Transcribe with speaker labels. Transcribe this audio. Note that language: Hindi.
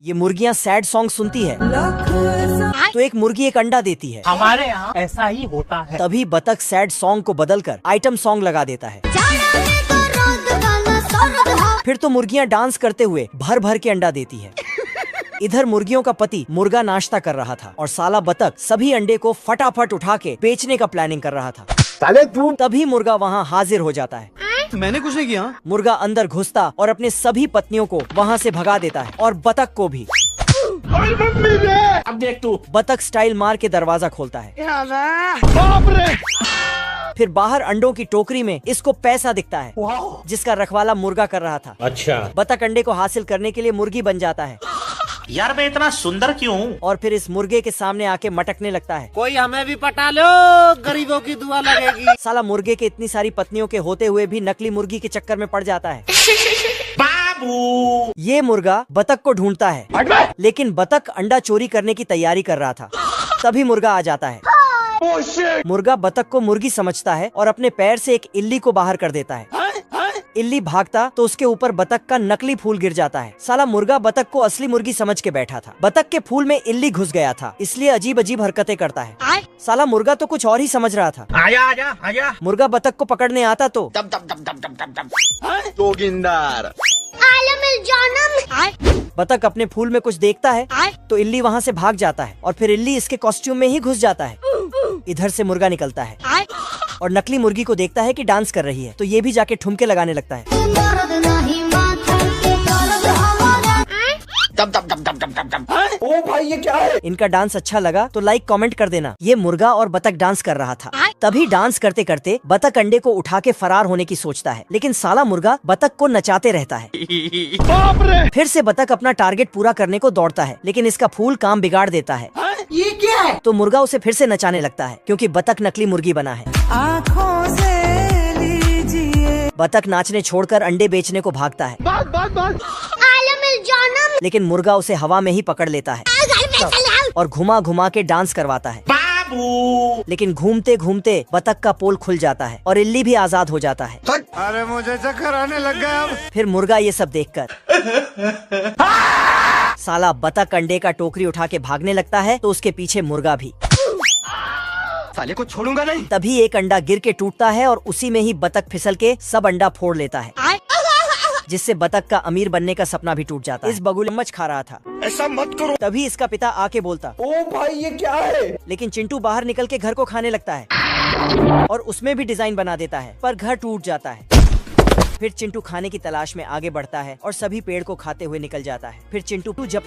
Speaker 1: ये मुर्गियाँ सैड सॉन्ग सुनती है तो एक मुर्गी एक अंडा देती है।
Speaker 2: हमारे यहाँ ऐसा ही होता है।
Speaker 1: तभी बतख सैड सॉन्ग को बदलकर आइटम सॉन्ग लगा देता है। फिर तो मुर्गियाँ डांस करते हुए भर भर के अंडा देती है। इधर मुर्गियों का पति मुर्गा नाश्ता कर रहा था और साला बतख सभी अंडे को फटाफट उठा के बेचने का प्लानिंग कर रहा था। तभी मुर्गा वहाँ हाजिर हो जाता है।
Speaker 3: मैंने कुछ नहीं किया।
Speaker 1: मुर्गा अंदर घुसता और अपने सभी पत्नियों को वहाँ से भगा देता है और बतख को भी।
Speaker 2: अब देख तू।
Speaker 1: बतख स्टाइल मार के दरवाजा खोलता है।
Speaker 3: बाप रे!
Speaker 1: फिर बाहर अंडों की टोकरी में इसको पैसा दिखता है जिसका रखवाला मुर्गा कर रहा था।
Speaker 2: अच्छा।
Speaker 1: बतख अंडे को हासिल करने के लिए मुर्गी बन जाता है।
Speaker 2: यार मैं इतना सुंदर क्यों हूँ?
Speaker 1: और फिर इस मुर्गे के सामने आके मटकने लगता है।
Speaker 3: कोई हमें भी पटा लो, गरीबों की दुआ लगेगी।
Speaker 1: साला मुर्गे के इतनी सारी पत्नियों के होते हुए भी नकली मुर्गी के चक्कर में पड़ जाता है।
Speaker 2: बाबू
Speaker 1: ये मुर्गा बतख को ढूंढता है, लेकिन बतख अंडा चोरी करने की तैयारी कर रहा था। तभी मुर्गा आ जाता है। मुर्गा बतख को मुर्गी समझता है और अपने पैर से एक इल्ली को बाहर कर देता है। इल्ली भागता तो उसके ऊपर बतख का नकली फूल गिर जाता है। साला मुर्गा बतख को असली मुर्गी समझ के बैठा था। बतख के फूल में इल्ली घुस गया था, इसलिए अजीब अजीब हरकतें करता है। साला मुर्गा तो कुछ और ही समझ रहा था।
Speaker 2: आजा आजा आजा।
Speaker 1: मुर्गा बतख को पकड़ने आता तो
Speaker 3: जोगिंदर
Speaker 1: बतख अपने फूल में कुछ देखता है तो इल्ली वहाँ से भाग जाता है और फिर इल्ली इसके कॉस्ट्यूम में ही घुस जाता है। इधर से मुर्गा निकलता है और नकली मुर्गी को देखता है कि डांस कर रही है तो ये भी जाके ठुमके लगाने लगता है।
Speaker 3: ओ भाई ये क्या है?
Speaker 1: इनका डांस अच्छा लगा तो लाइक कमेंट कर देना। ये मुर्गा और बतख डांस कर रहा था। तभी डांस करते करते बतख अंडे को उठा के फरार होने की सोचता है, लेकिन साला मुर्गा बतख को नचाते रहता है।
Speaker 3: बाप रे!
Speaker 1: फिर से बतख अपना टारगेट पूरा करने को दौड़ता है, लेकिन इसका फूल काम बिगाड़ देता है।
Speaker 3: ये क्या है?
Speaker 1: तो मुर्गा उसे फिर से नचाने लगता है क्योंकि बतख नकली मुर्गी बना है।
Speaker 4: आँखों से लीजिए।
Speaker 1: बतख नाचने छोड़कर अंडे बेचने को भागता है, लेकिन मुर्गा उसे हवा में ही पकड़ लेता है और घुमा घुमा के डांस करवाता है।
Speaker 2: बाबू
Speaker 1: लेकिन घूमते घूमते बतख का पोल खुल जाता है और इल्ली भी आजाद हो जाता है।
Speaker 3: अरे मुझे चक्कर आने लग गया अब।
Speaker 1: फिर मुर्गा ये सब देखकर साला बतख अंडे का टोकरी उठा के भागने लगता है तो उसके पीछे मुर्गा भी।
Speaker 3: साले को छोड़ूंगा नहीं।
Speaker 1: तभी एक अंडा गिर के टूटता है और उसी में ही बतख फिसल के सब अंडा फोड़ लेता है, जिससे बतख का अमीर बनने का सपना भी टूट जाता है। इस बगुल मच खा रहा था।
Speaker 3: ऐसा मत करो।
Speaker 1: तभी इसका पिता आके बोलता,
Speaker 3: ओ भाई ये क्या है?
Speaker 1: लेकिन चिंटू बाहर निकल के घर को खाने लगता है और उसमें भी डिजाइन बना देता है, पर घर टूट जाता है। फिर चिंटू खाने की तलाश में आगे बढ़ता है और सभी पेड़ को खाते हुए निकल जाता है। फिर चिंटू जब